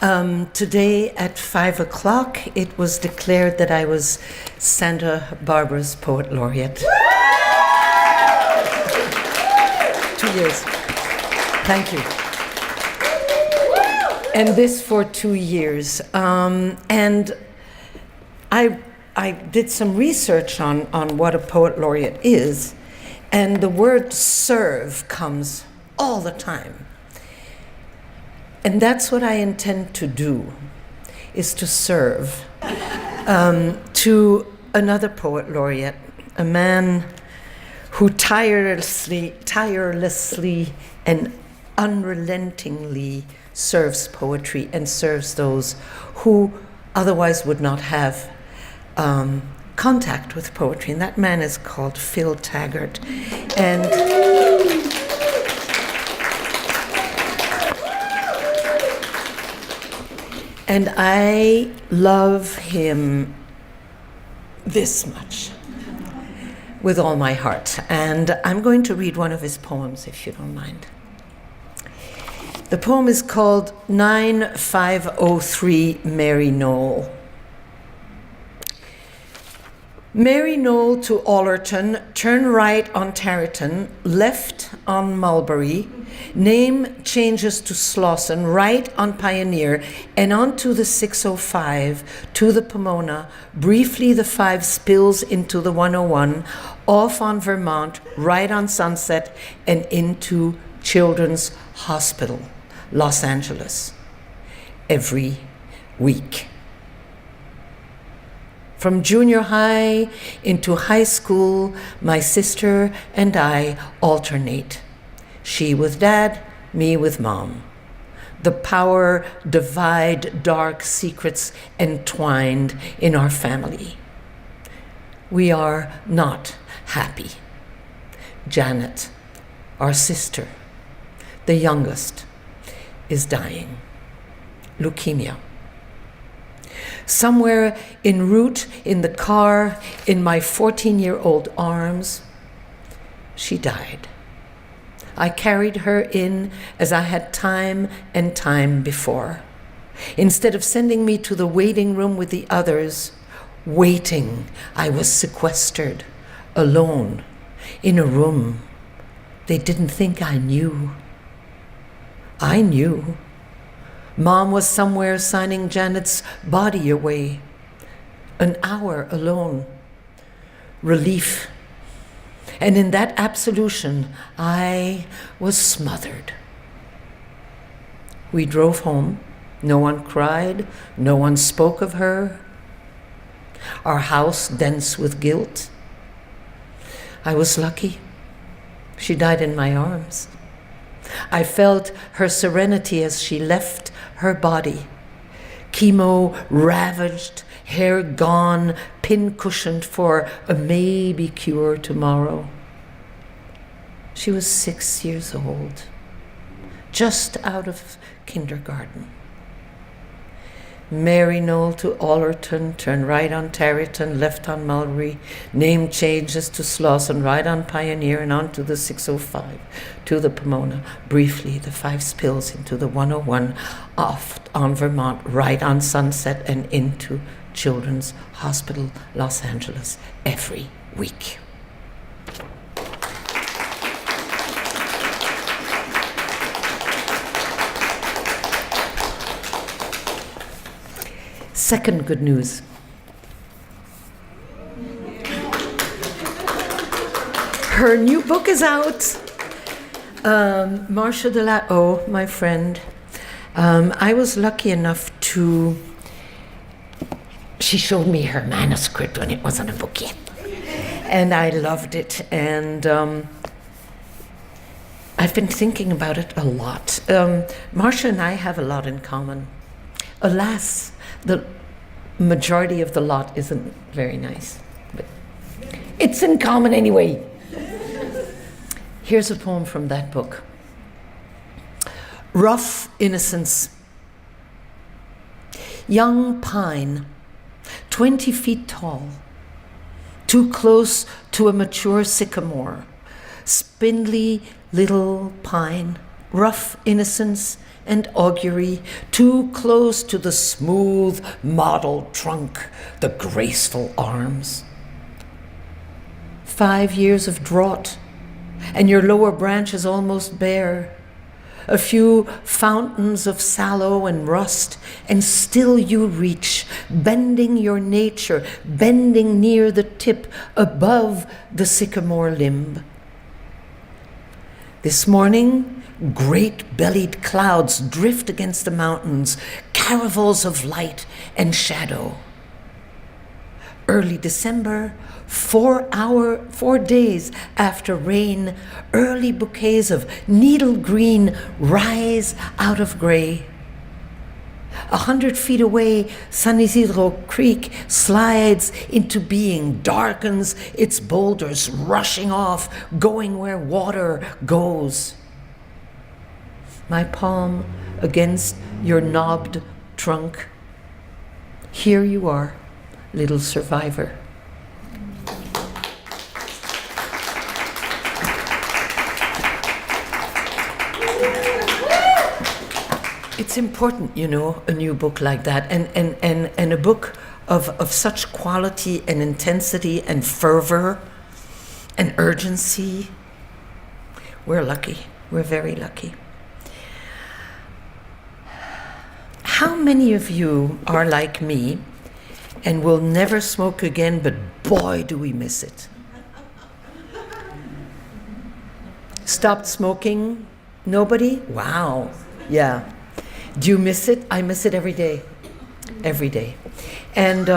Today at 5 o'clock, it was declared that I was Santa Barbara's Poet Laureate. 2 years. Thank you. And this for 2 years. And I did some research on what a Poet Laureate is, and the word serve comes all the time. And that's what I intend to do, is to serve to another Poet Laureate, a man who tirelessly and unrelentingly serves poetry and serves those who otherwise would not have contact with poetry. And that man is called Phil Taggart. And I love him this much, with all my heart. And I'm going to read one of his poems, if you don't mind. The poem is called 9503 Mary Knoll. Mary Knoll to Allerton, turn right on Tarryton, left on Mulberry, name changes to Slauson, right on Pioneer, and on to the 605, to the Pomona, briefly the 5 spills into the 101, off on Vermont, right on Sunset, and into Children's Hospital, Los Angeles, every week. From junior high into high school, my sister and I alternate. She with dad, me with mom. The power divide, dark secrets entwined in our family. We are not happy. Janet, our sister, the youngest, is dying. Leukemia. Somewhere en route in the car, in my 14-year-old arms, she died. I carried her in as I had time and time before. Instead of sending me to the waiting room with the others, waiting, I was sequestered, alone, in a room. They didn't think I knew. I knew. Mom was somewhere signing Janet's body away. An hour alone. Relief. And in that absolution, I was smothered. We drove home. No one cried. No one spoke of her. Our house dense with guilt. I was lucky. She died in my arms. I felt her serenity as she left her body. Chemo ravaged, hair gone, pin-cushioned for a maybe cure tomorrow. She was 6 years old, just out of kindergarten. Mary Knoll to Allerton, turn right on Tarryton, left on Mulberry, name changes to Slauson, right on Pioneer and on to the 605, to the Pomona, briefly the 5 spills into the 101, off on Vermont, right on Sunset and into Children's Hospital, Los Angeles, every week. Second good news. Her new book is out. Marcia de la O, my friend. I was lucky enough to... She showed me her manuscript when it wasn't a book yet. And I loved it. And I've been thinking about it a lot. Marcia and I have a lot in common. Alas, the majority of the lot isn't very nice, but it's in common anyway. Here's a poem from that book. Rough Innocence. Young pine, 20 feet tall, too close to a mature sycamore, spindly little pine, rough innocence and augury, too close to the smooth model trunk, the graceful arms. 5 years of drought, and your lower branch is almost bare. A few fountains of sallow and rust, and still you reach, bending your nature, bending near the tip, above the sycamore limb. This morning, great-bellied clouds drift against the mountains, caravels of light and shadow. Early December, 4 days after rain, early bouquets of needle green rise out of gray. 100 feet away, San Isidro Creek slides into being, darkens its boulders, rushing off, going where water goes. My palm against your knobbed trunk. Here you are, little survivor. It's important, you know, a new book like that, and a book of such quality and intensity and fervor and urgency. We're lucky. We're very lucky. How many of you are like me and will never smoke again, but boy, do we miss it? Stopped smoking? Nobody? Wow. Yeah. Do you miss it? I miss it every day. Every day. And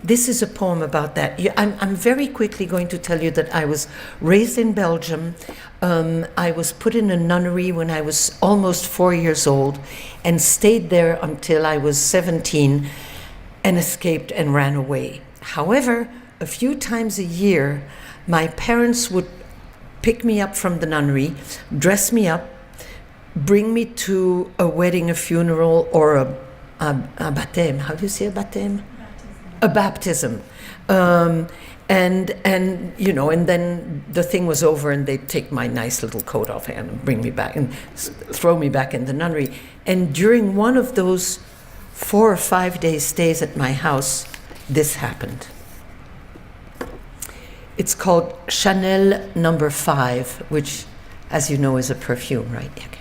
this is a poem about that. I'm very quickly going to tell you that I was raised in Belgium. I was put in a nunnery when I was almost 4 years old and stayed there until I was 17 and escaped and ran away. However, a few times a year, my parents would pick me up from the nunnery, dress me up, bring me to a wedding, a funeral, or a baptême. How do you say a baptême? A baptism. And you know, and then the thing was over and they'd take my nice little coat off and bring me back and throw me back in the nunnery. And during one of those 4 or 5 day stays at my house, this happened. It's called Chanel No. 5, which, as you know, is a perfume, right? Okay.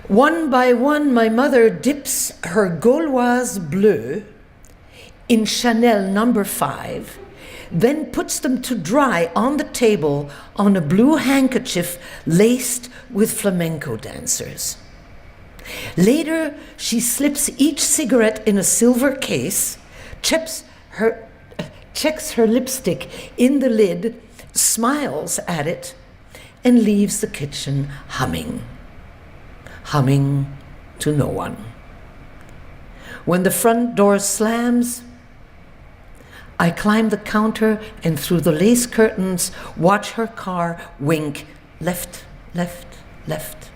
One by one, my mother dips her Gauloise Bleue in Chanel No. 5, then puts them to dry on the table on a blue handkerchief laced with flamenco dancers. Later, she slips each cigarette in a silver case, checks her lipstick in the lid, smiles at it, and leaves the kitchen humming to no one. When the front door slams, I climb the counter and through the lace curtains watch her car wink left, left, left,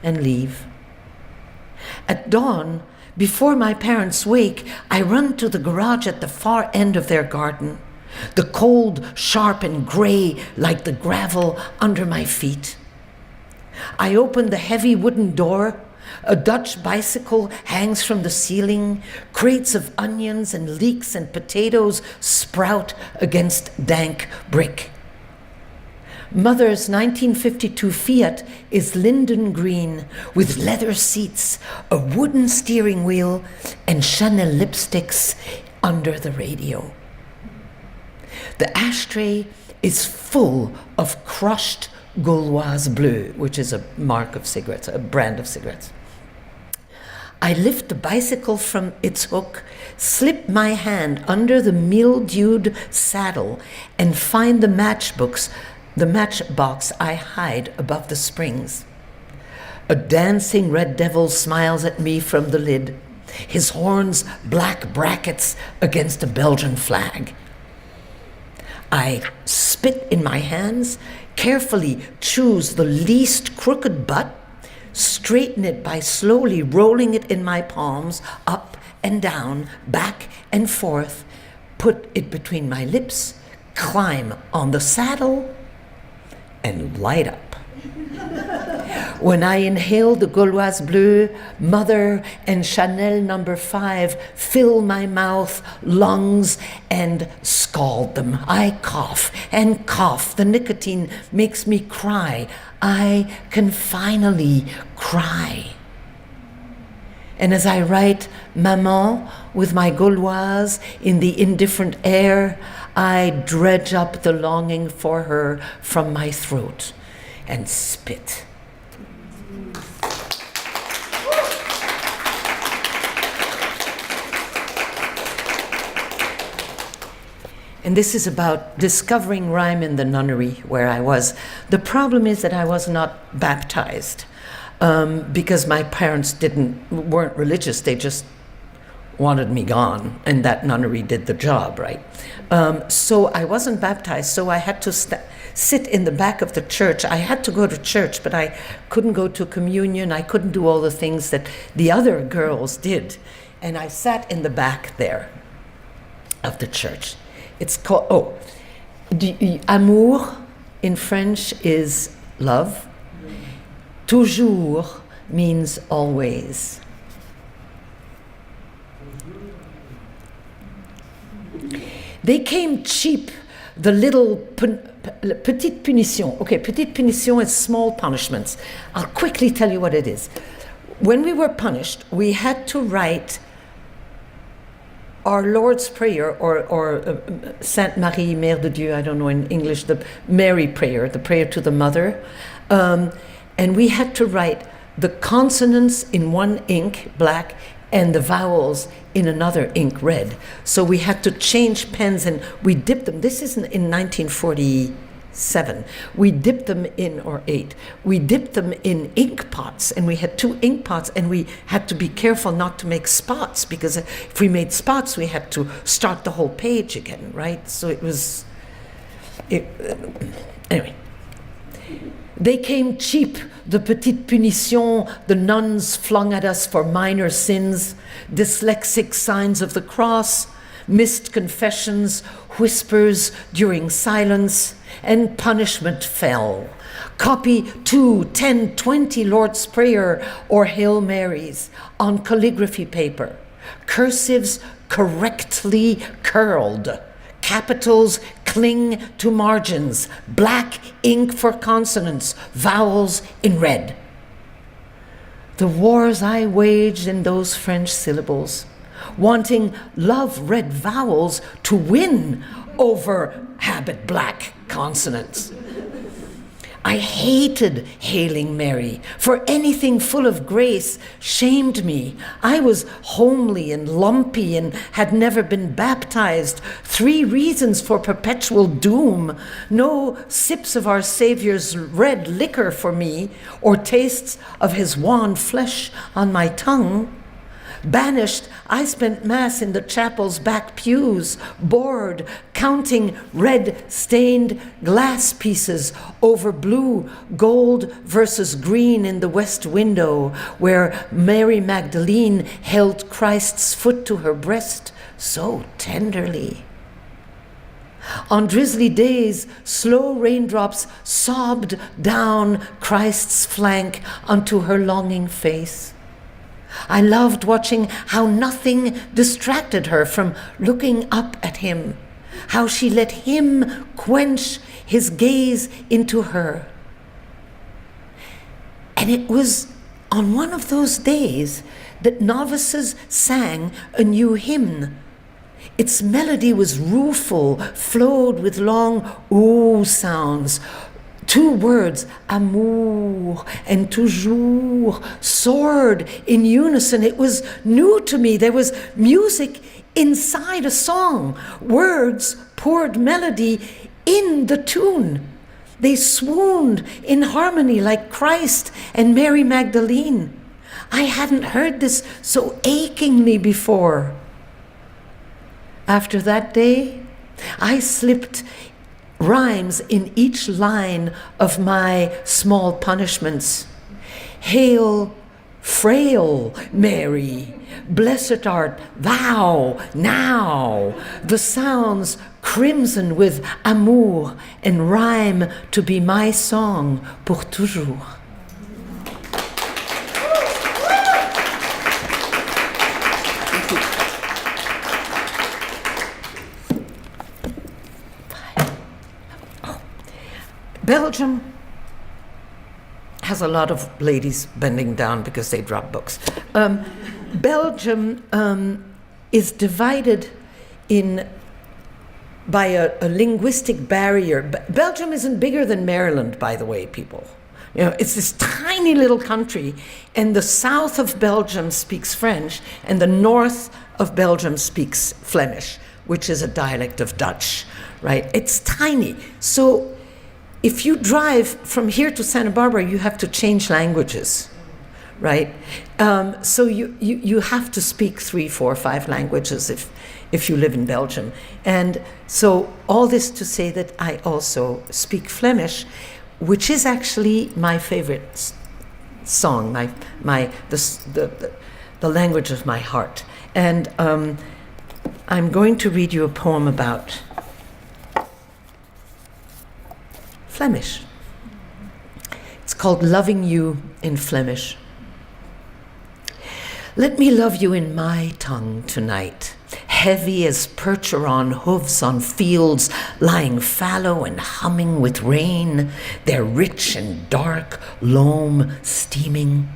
and leave. At dawn, before my parents wake, I run to the garage at the far end of their garden, the cold, sharp, and gray like the gravel under my feet. I open the heavy wooden door. A Dutch bicycle hangs from the ceiling. Crates of onions and leeks and potatoes sprout against dank brick. Mother's 1952 Fiat is linden green with leather seats, a wooden steering wheel, and Chanel lipsticks under the radio. The ashtray is full of crushed Gauloise Bleue, which is a mark of cigarettes, a brand of cigarettes. I lift the bicycle from its hook, slip my hand under the mildewed saddle, and find the matchbox I hide above the springs. A dancing red devil smiles at me from the lid, his horns black brackets against a Belgian flag. I spit in my hands, carefully choose the least crooked butt, straighten it by slowly rolling it in my palms, up and down, back and forth, put it between my lips, climb on the saddle, and light up. When I inhale the Gauloise Bleue, Mother and Chanel No. 5 fill my mouth, lungs, and scald them. I cough and cough. The nicotine makes me cry. I can finally cry. And as I write Maman with my Gauloise in the indifferent air, I dredge up the longing for her from my throat and spit. And this is about discovering rhyme in the nunnery where I was. The problem is that I was not baptized because my parents weren't religious. They just wanted me gone, and that nunnery did the job, right? So I wasn't baptized, so I had to sit in the back of the church. I had to go to church, but I couldn't go to communion. I couldn't do all the things that the other girls did. And I sat in the back there of the church. It's called, amour in French is love. Toujours means always. They came cheap, the little petite punition. Okay, petite punition is small punishments. I'll quickly tell you what it is. When we were punished, we had to write our Lord's Prayer, or Sainte Marie, Mère de Dieu, I don't know in English, the Mary prayer, the prayer to the Mother. And we had to write the consonants in one ink, black, and the vowels in another ink, red. So we had to change pens and we dipped them. This is in 1947. We dipped them in, or 8. We dipped them in ink pots, and we had 2 ink pots, and we had to be careful not to make spots, because if we made spots, we had to start the whole page again, right? So it was, anyway. They came cheap, the petite punition the nuns flung at us for minor sins, dyslexic signs of the cross, missed confessions, whispers during silence, and punishment fell. Copy 2, 10, 20 Lord's Prayer or Hail Marys on calligraphy paper, cursives correctly curled. Capitals cling to margins, black ink for consonants, vowels in red. The wars I waged in those French syllables, wanting love-read vowels to win over habit black consonants. I hated hailing Mary, for anything full of grace shamed me. I was homely and lumpy and had never been baptized. 3 reasons for perpetual doom. No sips of our Savior's red liquor for me, or tastes of his wan flesh on my tongue. Banished, I spent Mass in the chapel's back pews, bored, counting red-stained glass pieces over blue, gold versus green in the west window, where Mary Magdalene held Christ's foot to her breast so tenderly. On drizzly days, slow raindrops sobbed down Christ's flank onto her longing face. I loved watching how nothing distracted her from looking up at him, how she let him quench his gaze into her. And it was on one of those days that novices sang a new hymn. Its melody was rueful, flowed with long ooh sounds. 2 words, amour and toujours, soared in unison. It was new to me. There was music inside a song. Words poured melody in the tune. They swooned in harmony like Christ and Mary Magdalene. I hadn't heard this so achingly before. After that day, I slipped rhymes in each line of my small punishments. Hail, frail Mary, blessed art thou now. The sounds crimson with amour and rhyme to be my song pour toujours. Belgium has a lot of ladies bending down because they drop books. Belgium is divided by a linguistic barrier. Belgium isn't bigger than Maryland, by the way, people. You know, it's this tiny little country, and the south of Belgium speaks French, and the north of Belgium speaks Flemish, which is a dialect of Dutch, right? It's tiny. So if you drive from here to Santa Barbara, you have to change languages, right? So you have to speak 3, 4, 5 languages if you live in Belgium. And so all this to say that I also speak Flemish, which is actually my favorite song, the language of my heart. And I'm going to read you a poem about Flemish. It's called Loving You in Flemish. Let me love you in my tongue tonight, heavy as percheron hooves on fields lying fallow and humming with rain, their rich and dark loam steaming.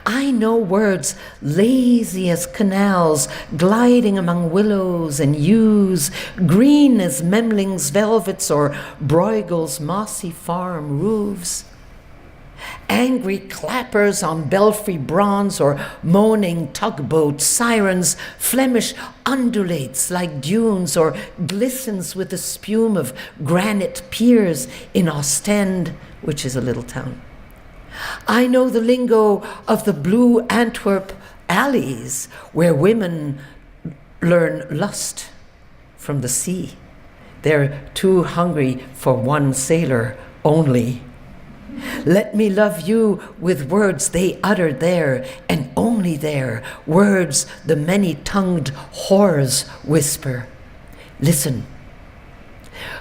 I know words lazy as canals gliding among willows and yews, green as Memling's velvets or Bruegel's mossy farm roofs. Angry clappers on belfry bronze or moaning tugboat sirens, Flemish undulates like dunes or glistens with the spume of granite piers in Ostend, which is a little town. I know the lingo of the blue Antwerp alleys where women learn lust from the sea. They're too hungry for one sailor only. Let me love you with words they utter there and only there, words the many-tongued whores whisper. Listen.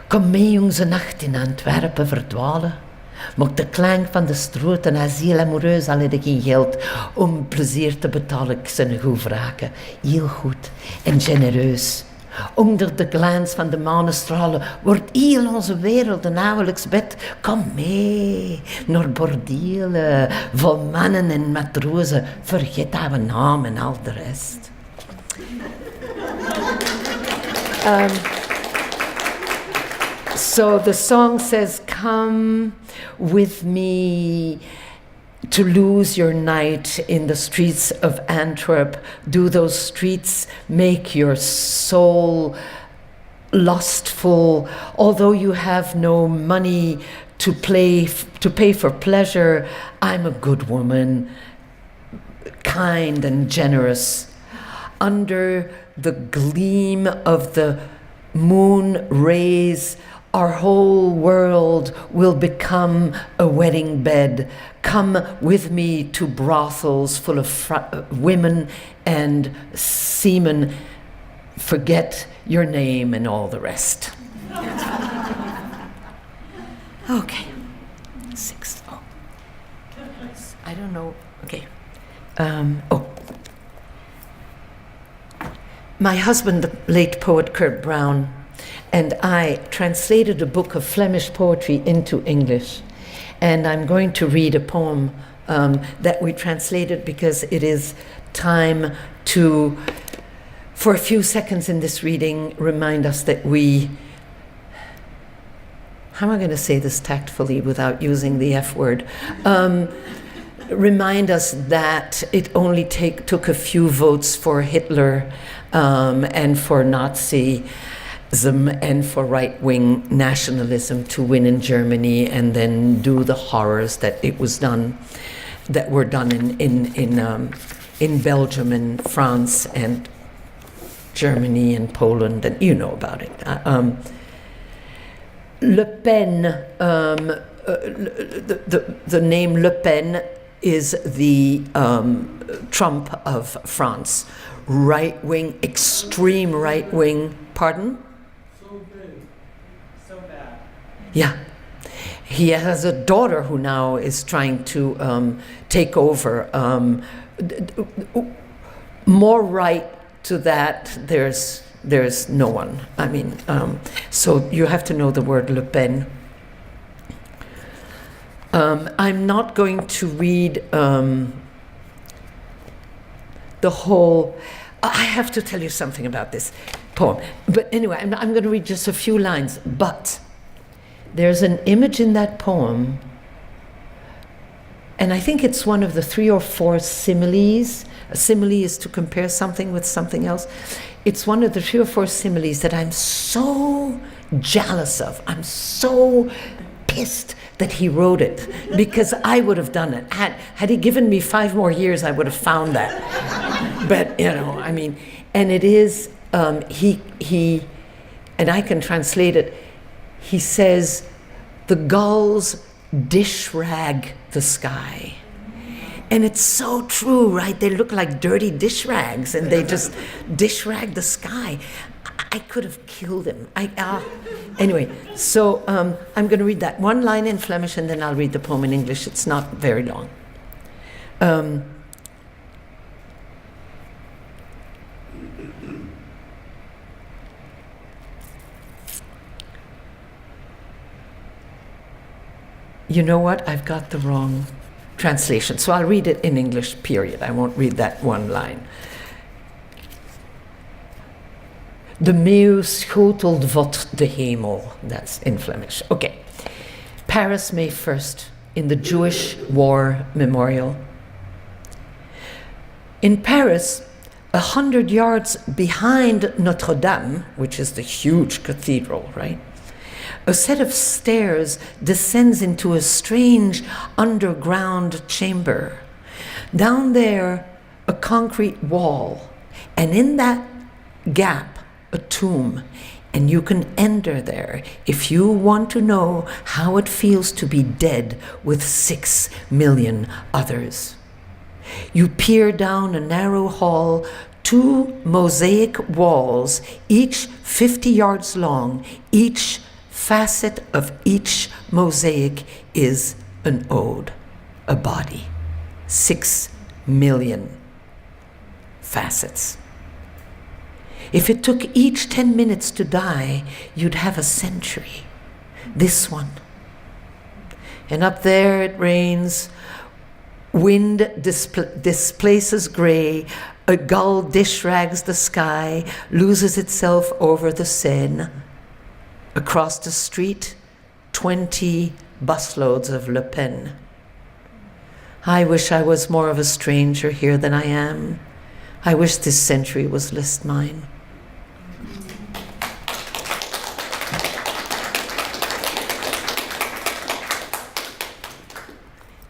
Kom mee onze nacht in Antwerpen verdwalen. Mocht de klank van de stroot en asiel amoureus al had ik geen geld om plezier te betalen, ik zijn goed vragen. Heel goed en genereus. Onder de glans van de manestralen wordt heel onze wereld een nauwelijks bed. Kom mee naar bordelen, vol mannen en matrozen. Vergeet our naam en al de rest. So the song says, come with me to lose your night in the streets of Antwerp. Do those streets make your soul lustful? Although you have no money to pay for pleasure, I'm a good woman, kind and generous. Under the gleam of the moon rays, our whole world will become a wedding bed. Come with me to brothels full of women and seamen. Forget your name and all the rest. Okay. 6. Oh. I don't know. Okay. My husband, the late poet Kurt Brown, and I translated a book of Flemish poetry into English. And I'm going to read a poem that we translated because it is time to, for a few seconds in this reading, remind us that we, how am I going to say this tactfully without using the F word? Remind us that it only took a few votes for Hitler and for Nazism and for right-wing nationalism to win in Germany and then do the horrors that were done in Belgium and France and Germany and Poland, and you know about it. Le Pen, the name Le Pen is the Trump of France. Right-wing, extreme right-wing, pardon? So bad. Yeah. He has a daughter who now is trying to take over. More right to that, there's no one. I mean, so you have to know the word Le Pen. I'm not going to read the whole. I have to tell you something about this poem. But anyway, I'm going to read just a few lines. But there's an image in that poem, and I think it's one of the 3 or 4 similes. A simile is to compare something with something else. It's one of the 3 or 4 similes that I'm so jealous of. I'm so pissed that he wrote it, because I would have done it. Had he given me 5 more years, I would have found that. But, I mean, and it is, he, and I can translate it, he says, the gulls dish rag the sky. And it's so true, right? They look like dirty dish rags, and they just dish rag the sky. I could have killed him. Anyway, so I'm going to read that one line in Flemish, and then I'll read the poem in English. It's not very long. You know what? I've got the wrong translation. So I'll read it in English, period. I won't read that one line. De meeuw schotelt wat de hemel. That's in Flemish. Okay. Paris, May 1st, in the Jewish War Memorial. In Paris, 100 yards behind Notre Dame, which is the huge cathedral, right? A set of stairs descends into a strange underground chamber. Down there, a concrete wall, and in that gap, a tomb, and you can enter there if you want to know how it feels to be dead with 6 million others. You peer down a narrow hall, 2 mosaic walls, each 50 yards long. Each facet of each mosaic is an ode, a body. 6 million facets. If it took each 10 minutes to die, you'd have a century. This one. And up there it rains, wind displaces gray, a gull dish rags the sky, loses itself over the Seine. Across the street, 20 busloads of Le Pen. I wish I was more of a stranger here than I am. I wish this century was less mine.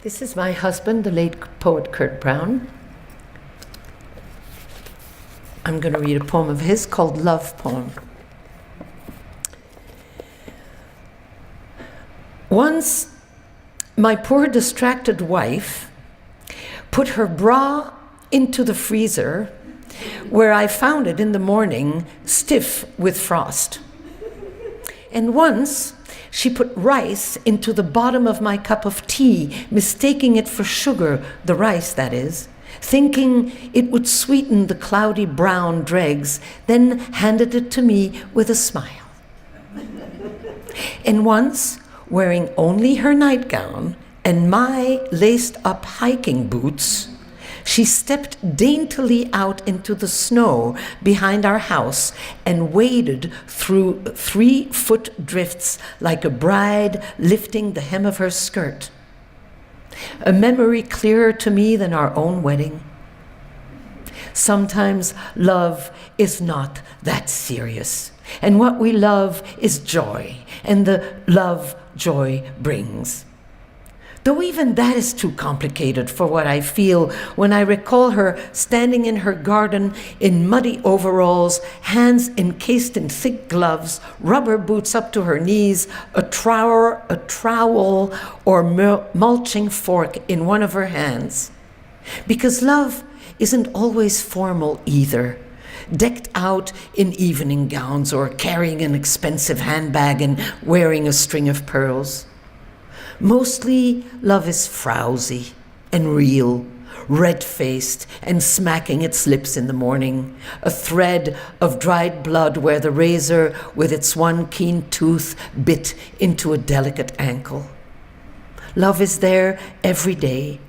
This is my husband, the late poet Kurt Brown. I'm going to read a poem of his called Love Poem. Once, my poor distracted wife put her bra into the freezer, where I found it in the morning stiff with frost. And once, she put rice into the bottom of my cup of tea, mistaking it for sugar, the rice that is, thinking it would sweeten the cloudy brown dregs, then handed it to me with a smile. And once, wearing only her nightgown and my laced-up hiking boots, she stepped daintily out into the snow behind our house and waded through 3-foot drifts like a bride lifting the hem of her skirt. A memory clearer to me than our own wedding. Sometimes love is not that serious, and what we love is joy, and the love joy brings. Though even that is too complicated for what I feel when I recall her standing in her garden in muddy overalls, hands encased in thick gloves, rubber boots up to her knees, a trowel or mulching fork in one of her hands. Because love isn't always formal either, decked out in evening gowns or carrying an expensive handbag and wearing a string of pearls. Mostly, love is frowsy and real, red-faced and smacking its lips in the morning, a thread of dried blood where the razor with its one keen tooth bit into a delicate ankle. Love is there every day.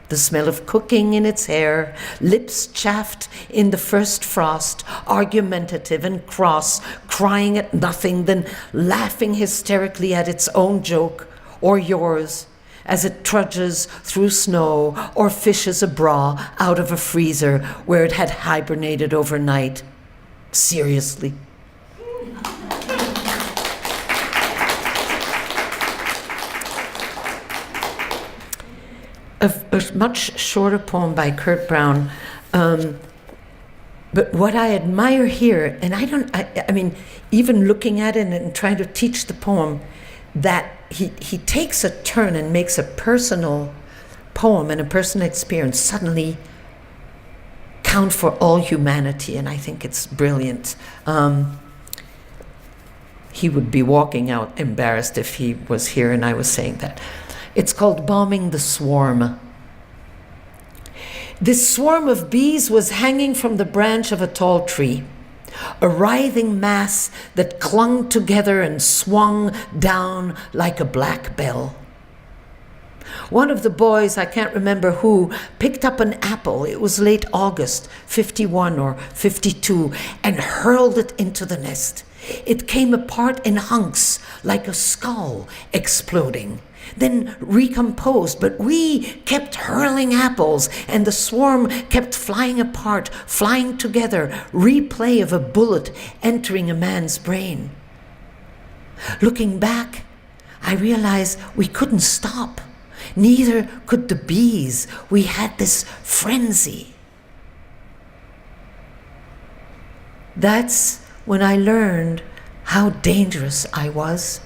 The smell of cooking in its hair, lips chaffed in the first frost, argumentative and cross, crying at nothing, then laughing hysterically at its own joke or yours as it trudges through snow or fishes a bra out of a freezer where it had hibernated overnight. Seriously. A much shorter poem by Kurt Brown, but what I admire here, and I mean, even looking at it and trying to teach the poem, that he takes a turn and makes a personal poem and a personal experience suddenly count for all humanity, and I think it's brilliant. He would be walking out embarrassed if he was here and I was saying that. It's called Bombing the Swarm. This swarm of bees was hanging from the branch of a tall tree, a writhing mass that clung together and swung down like a black bell. One of the boys, I can't remember who, picked up an apple. It was late August, 51 or 52, and hurled it into the nest. It came apart in hunks like a skull exploding, then recomposed, but we kept hurling apples and the swarm kept flying apart, flying together, replay of a bullet entering a man's brain. Looking back, I realized we couldn't stop. Neither could the bees. We had this frenzy. That's when I learned how dangerous I was.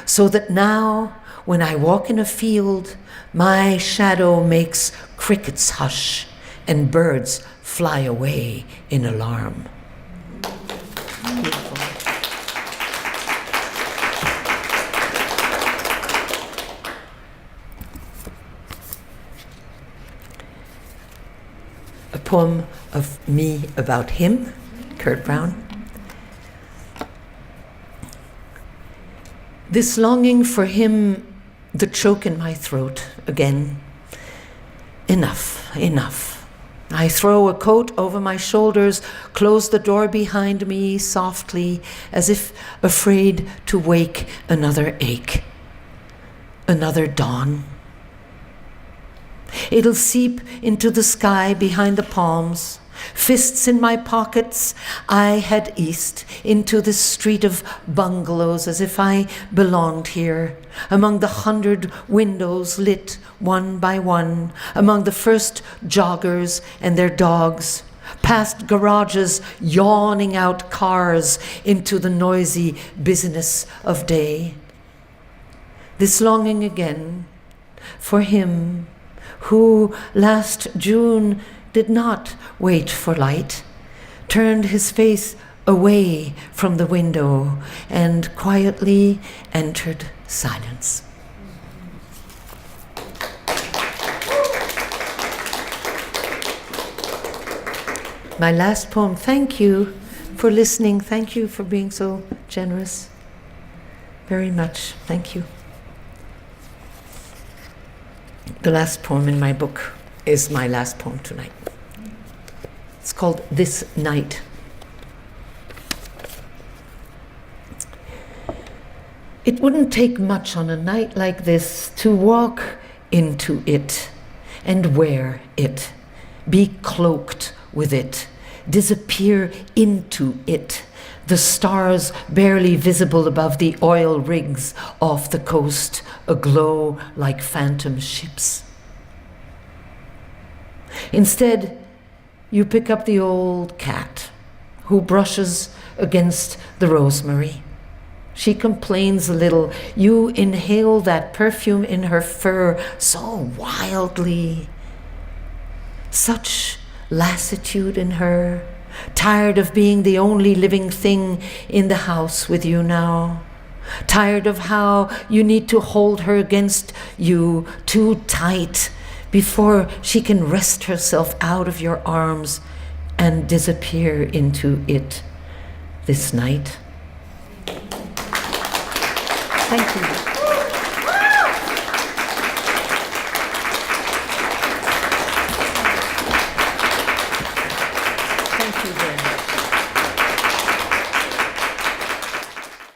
So that now, when I walk in a field, my shadow makes crickets hush and birds fly away in alarm. Beautiful. A poem of me about him, Kurt Brown. This longing for him, the choke in my throat again. Enough, enough. I throw a coat over my shoulders, close the door behind me softly, as if afraid to wake another ache, another dawn. It'll seep into the sky behind the palms. Fists in my pockets, I head east into this street of bungalows as if I belonged here, among the 100 windows lit one by one, among the first joggers and their dogs, past garages yawning out cars into the noisy business of day. This longing again for him who last June did not wait for light, turned his face away from the window and quietly entered silence. My last poem, thank you for listening. Thank you for being so generous. Very much. Thank you. The last poem in my book is my last poem tonight. It's called This Night. It wouldn't take much on a night like this to walk into it and wear it, be cloaked with it, disappear into it, the stars barely visible above the oil rigs off the coast, aglow like phantom ships. Instead, you pick up the old cat who brushes against the rosemary. She complains a little. You inhale that perfume in her fur so wildly. Such lassitude in her, tired of being the only living thing in the house with you now. Tired of how you need to hold her against you too tight before she can wrest herself out of your arms and disappear into it this night. Thank you. Thank you very much.